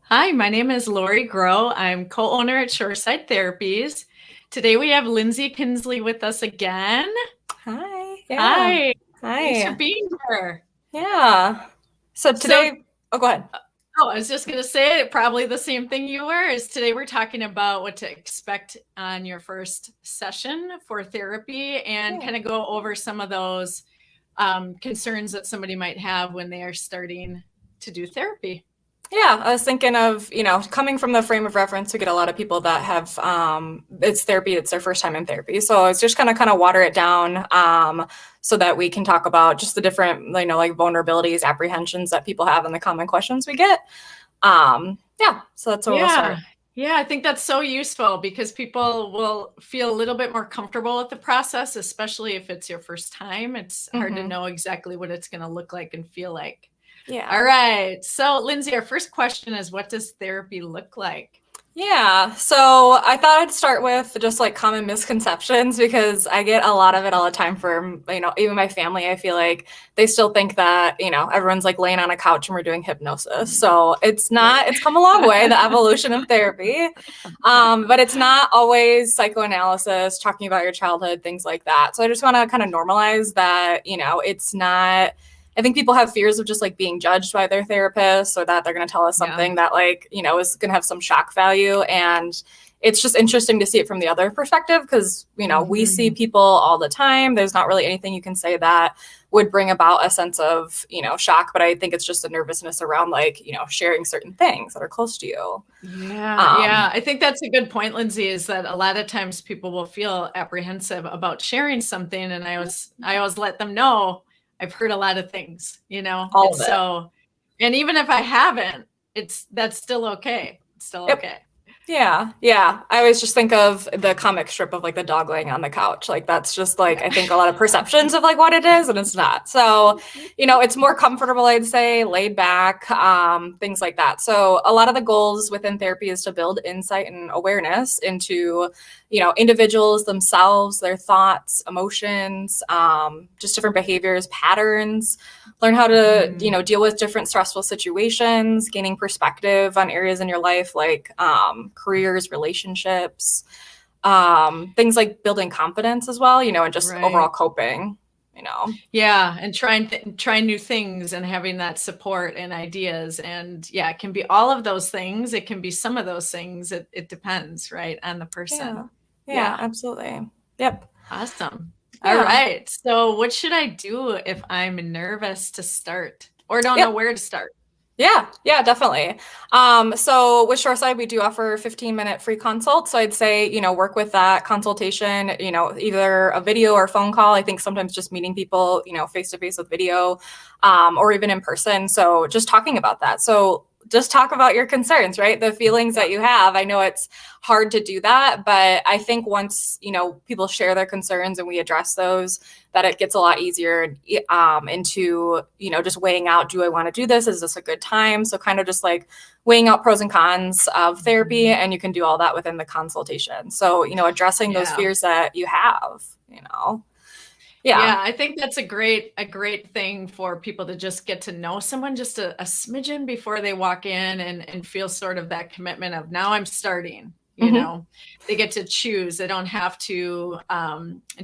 Hi, my name is Lori Groh. I'm co-owner at Shoreside Therapies. Today we have Lindsay Kinsley with us again. Hi. Yeah. Hi, thanks for Hi. being here. Yeah. So So, today, oh, go ahead. I was just going to say probably the same thing you were, is today we're talking about what to expect on your first session for therapy and Yeah. kind of go over some of those concerns that somebody might have when they are starting to do therapy. Yeah, I was thinking of, coming from the frame of reference, we get a lot of people that have it's therapy, it's their first time in therapy. So it's just gonna kind of water it down so that we can talk about just the different, like vulnerabilities, apprehensions that people have and the common questions we get. Yeah, so that's where we'll Yeah. start. Yeah, I think that's so useful because people will feel a little bit more comfortable with the process, especially if it's your first time. It's hard to Hmm. know exactly what it's going to look like and feel like. All Yeah. right. So, Lindsay, our first question is, what does therapy look like? Yeah, so I thought I'd start with just like common misconceptions because I get a lot of it all the time from, even my family. I feel like they still think that, everyone's like laying on a couch and we're doing hypnosis. So it's Right. not, it's come a long way, the evolution of therapy. But it's not always psychoanalysis, talking about your childhood, things like that. So I just want to kind of normalize that, it's not. I think people have fears of just like being judged by their therapist or that they're going to tell us Yeah. something that like, is going to have some shock value. And it's just interesting to see it from the other perspective because, we see people all the time. There's not really anything you can say that would bring about a sense of, shock. But I think it's just a nervousness around like, sharing certain things that are close to you. Yeah, Um, yeah. I think that's a good point, Lindsay, is that a lot of times people will feel apprehensive about sharing something. And I always let them know I've heard a lot of things, all It's of it. so, and even if I haven't, that's still okay. It's still Yep. okay. Yeah, yeah. I always just think of the comic strip of like the dog laying on the couch. Like that's just like Yeah. I think a lot of perceptions of like what it is, and it's not. So, it's more comfortable, I'd say, laid back, things like that. So a lot of the goals within therapy is to build insight and awareness into, individuals themselves, their thoughts, emotions, just different behaviors, patterns, learn how to Mhm. deal with different stressful situations, gaining perspective on areas in your life like careers, relationships, things like building confidence as well, and just overall Right. coping. Yeah, and trying new things and having that support and ideas. And yeah, it can be all of those things. It can be some of those things. It depends, right, on the person. Yeah, yeah, Yeah. absolutely. Yep. Awesome. All Yeah. right. So, what should I do if I'm nervous to start or don't know Yep. where to start? Yeah, yeah, definitely. So with Shoreside, we do offer 15-minute free consults. So I'd say, work with that consultation, either a video or phone call. I think sometimes just meeting people, face to face with video, or even in person. So just talking about that. So just talk about your concerns, right? The feelings Yeah. that you have. I know it's hard to do that, but I think once, people share their concerns and we address those, that it gets a lot easier into just weighing out, do I want to do this, is this a good time? So kind of just like weighing out pros and cons of therapy, Mhm. and you can do all that within the consultation. So addressing those Yeah. fears that you have. Yeah. Yeah, I think that's a great thing for people to just get to know someone just a smidgen before they walk in and feel sort of that commitment of now I'm starting. Hmm. They get to choose. They don't have to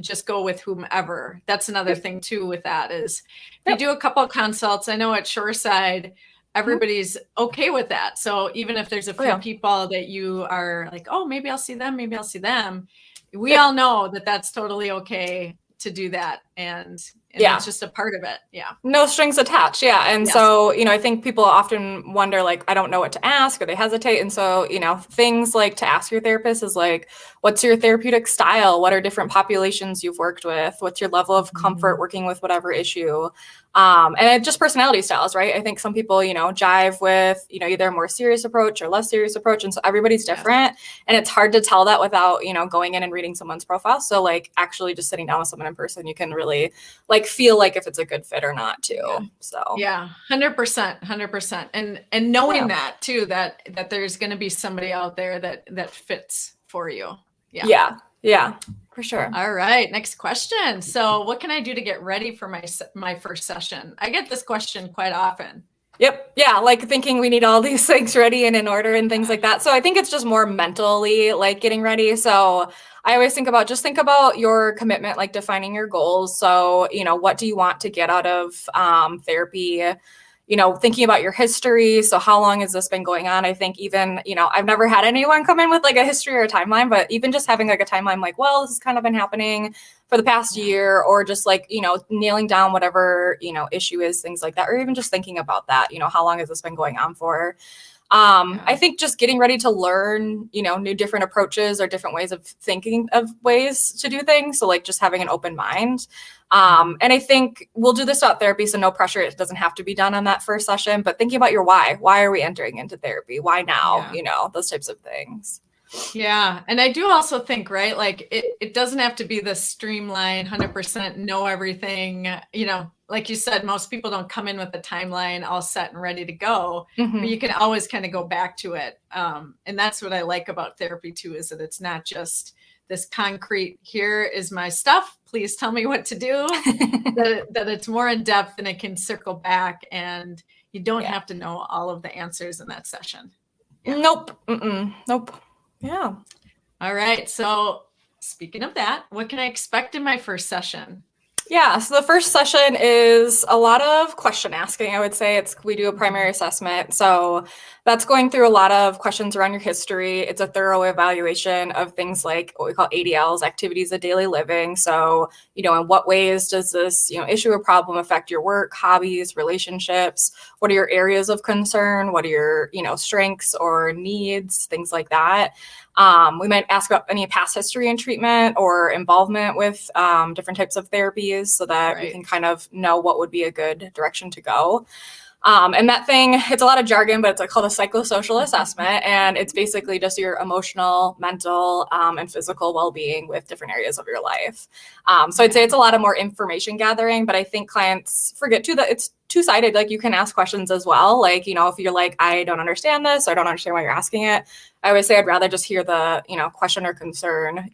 just go with whomever. That's another Yep. thing too with that is if you Yep. do a couple of consults, I know at Shoreside, Mhm. everybody's okay with that. So even if there's a Oh few yeah. people that you are like, oh, maybe I'll see them, maybe I'll see them, we Yep. all know that that's totally okay to do that, and that's Yeah. just a part of it. Yeah. No strings attached. Yeah. And Yes. so, I think people often wonder, like, I don't know what to ask or they hesitate. And so, things like to ask your therapist is like, what's your therapeutic style? What are different populations you've worked with? What's your level of comfort Mhm. working with whatever issue? And just personality styles, right? I think some people, jive with, either a more serious approach or less serious approach. And so everybody's Yes. different. And it's hard to tell that without, going in and reading someone's profile. So, like, actually just sitting down with someone in person, you can really like feel like if it's a good fit or not Yeah. too. So Yeah. 100%. 100%. And knowing yeah. that too, that there's going to be somebody out there that fits for you. Yeah. Yeah. Yeah. For sure. All right. Next question. So, what can I do to get ready for my first session? I get this question quite often. Yep. Yeah. Like thinking we need all these things ready and in order and things like that. So I think it's just more mentally like getting ready. So I always think about your commitment, like defining your goals. So, what do you want to get out of therapy? Thinking about your history. So how long has this been going on? I think even, I've never had anyone come in with like a history or a timeline, but even just having like a timeline, like, well, this has kind of been happening for the past year, or just like, nailing down whatever, issue is, things like that, or even just thinking about that, how long has this been going on for? I think just getting ready to learn, new different approaches or different ways of thinking of ways to do things. So like just having an open mind. And I think we'll do this without therapy, so no pressure. It doesn't have to be done on that first session, but thinking about your why. Why are we entering into therapy? Why now? Those types of things. Yeah. And I do also think, right, like it doesn't have to be the streamline 100% know everything, like you said, most people don't come in with a timeline all set and ready to go, but you can always kind of go back to it. And that's what I like about therapy too, is that it's not just this concrete, here is my stuff, please tell me what to do, that it's more in depth and it can circle back and you don't have to know all of the answers in that session. Nope. Nope. Yeah. All right. So speaking of that, what can I expect in my first session? Yeah, so the first session is a lot of question asking. I would say we do a primary assessment. So that's going through a lot of questions around your history. It's a thorough evaluation of things like what we call ADLs, activities of daily living. So, in what ways does this, issue or problem affect your work, hobbies, relationships? What are your areas of concern? What are your, strengths or needs, things like that. We might ask about any past history in treatment or involvement with different types of therapies so that we can kind of know what would be a good direction to go. And that thing, it's a lot of jargon, but it's called a psychosocial assessment. And it's basically just your emotional, mental, and physical well-being with different areas of your life. So I'd say it's a lot of more information gathering, but I think clients forget too that it's two-sided. Like you can ask questions as well. Like, if you're like, I don't understand this, or I don't understand why you're asking it, I always say I'd rather just hear the, question or concern,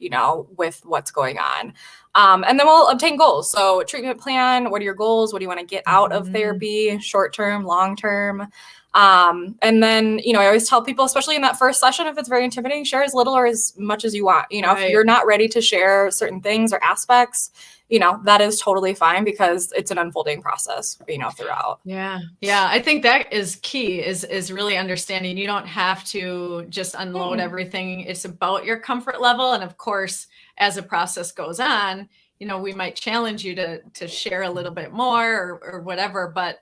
with what's going on. And then we'll obtain goals. So treatment plan, what are your goals? What do you want to get out of therapy, short term, long term? And then, I always tell people, especially in that first session, if it's very intimidating, share as little or as much as you want. If you're not ready to share certain things or aspects, that is totally fine because it's an unfolding process, throughout. Yeah. Yeah. I think that is key is really understanding you don't have to just unload everything. It's about your comfort level. And of course, as the process goes on, we might challenge you to share a little bit more or whatever, but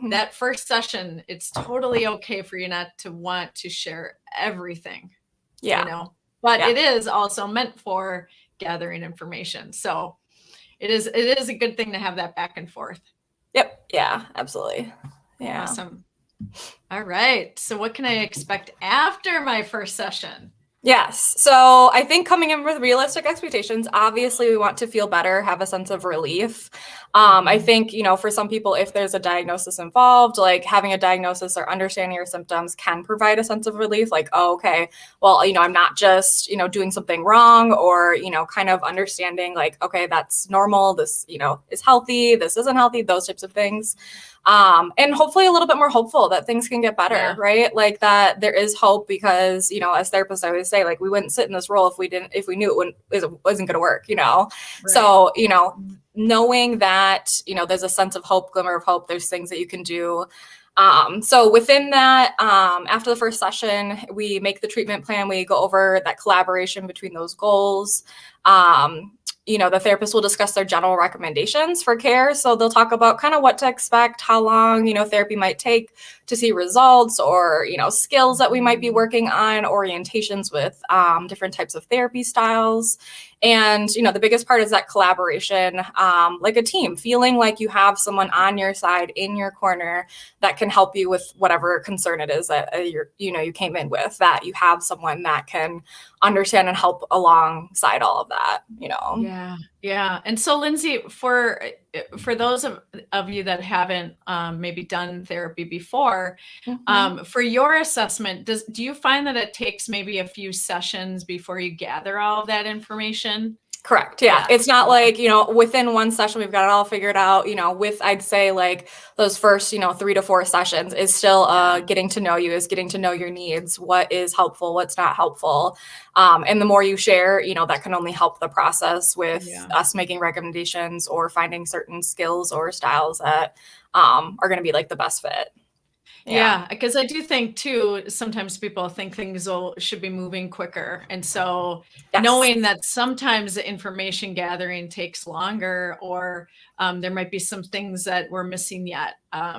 that first session, it's totally okay for you not to want to share everything. Yeah. But it is also meant for gathering information. So it is a good thing to have that back and forth. Yep. Yeah, absolutely. Yeah. Awesome. All right. So what can I expect after my first session? Yes. So I think coming in with realistic expectations, obviously we want to feel better, have a sense of relief. I think, for some people, if there's a diagnosis involved, like having a diagnosis or understanding your symptoms can provide a sense of relief. Like, oh, okay, well, I'm not just, doing something wrong, or, kind of understanding like, okay, that's normal. This, is healthy. This isn't healthy, those types of things. And hopefully a little bit more hopeful that things can get better, right? Like that there is hope because, as therapists, I always say, like, we wouldn't sit in this role if we knew it wasn't going to work, Right. So, knowing that, there's a sense of hope, glimmer of hope, there's things that you can do. So within that, after the first session, we make the treatment plan. We go over that collaboration between those goals. The therapist will discuss their general recommendations for care. So they'll talk about kind of what to expect, how long, therapy might take to see results, or, skills that we might be working on, orientations with different types of therapy styles. And, the biggest part is that collaboration, like a team, feeling like you have someone on your side, in your corner, that can help you with whatever concern it is that you came in with, that you have someone that can understand and help alongside all of that, Yeah. Yeah. And so Lindsay, for those of you that haven't maybe done therapy before, for your assessment, do you find that it takes maybe a few sessions before you gather all of that information? Correct. Yeah. It's not like, within one session, we've got it all figured out, with, I'd say like those first, 3 to 4 sessions is still getting to know you, is getting to know your needs, what is helpful, what's not helpful. And the more you share, that can only help the process with us making recommendations or finding certain skills or styles that are going to be like the best fit. Yeah, because I do think too, sometimes people think things should be moving quicker. And so knowing that sometimes the information gathering takes longer, or there might be some things that we're missing yet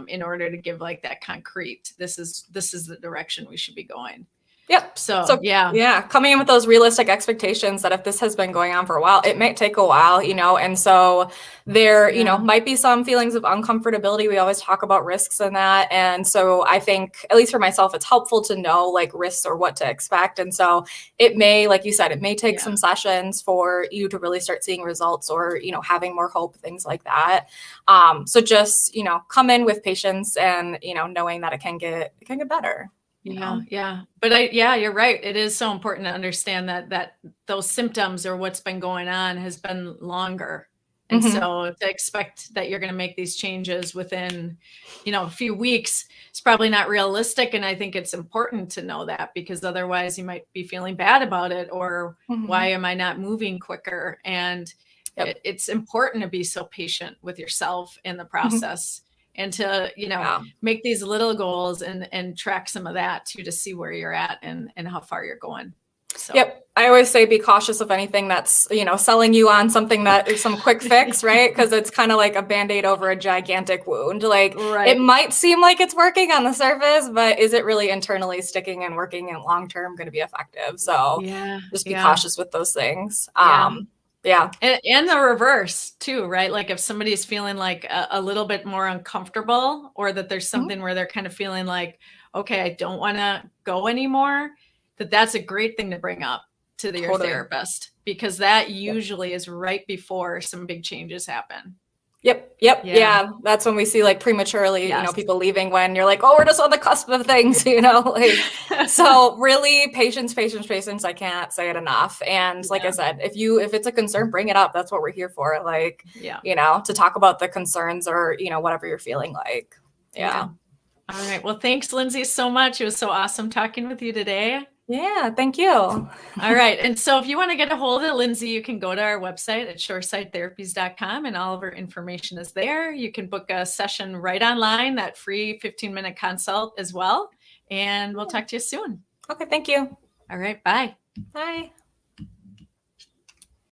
in order to give like that concrete, this is the direction we should be going. Yep. So yeah, coming in with those realistic expectations that if this has been going on for a while, it might take a while, and so there, might be some feelings of uncomfortability. We always talk about risks and that. And so I think, at least for myself, it's helpful to know like risks or what to expect. And so it may, like you said, it may take some sessions for you to really start seeing results or, having more hope, things like that. So just, come in with patience and, knowing that it can get better. Yeah. But you're right. It is so important to understand that those symptoms or what's been going on has been longer. And so to expect that you're going to make these changes within, a few weeks, it's probably not realistic. And I think it's important to know that, because otherwise you might be feeling bad about it, or why am I not moving quicker? And it's important to be so patient with yourself in the process. And to, make these little goals and track some of that too, to see where you're at and how far you're going. So. Yep. I always say be cautious of anything that's, selling you on something that is some quick fix, right? Because it's kind of like a Band-Aid over a gigantic wound. Like it might seem like it's working on the surface, but is it really internally sticking and working and long-term going to be effective? So just be cautious with those things. Yeah. And the reverse too, right? Like if somebody's feeling like a little bit more uncomfortable, or that there's something where they're kind of feeling like, okay, I don't want to go anymore, that's a great thing to bring up to your therapist, because that usually is right before some big changes happen. Yep. Yeah. That's when we see like prematurely, people leaving when you're like, oh, we're just on the cusp of things, so really patience. I can't say it enough. And like I said, if it's a concern, bring it up. That's what we're here for. Like, to talk about the concerns or, whatever you're feeling like. Yeah. All right. Well, thanks, Lindsay, so much. It was so awesome talking with you today. Yeah, thank you. All right. And so if you want to get a hold of Lindsay, you can go to our website at shoresidetherapies.com, and all of her information is there. You can book a session right online, that free 15-minute consult as well. And we'll talk to you soon. Okay, thank you. All right. Bye. Bye.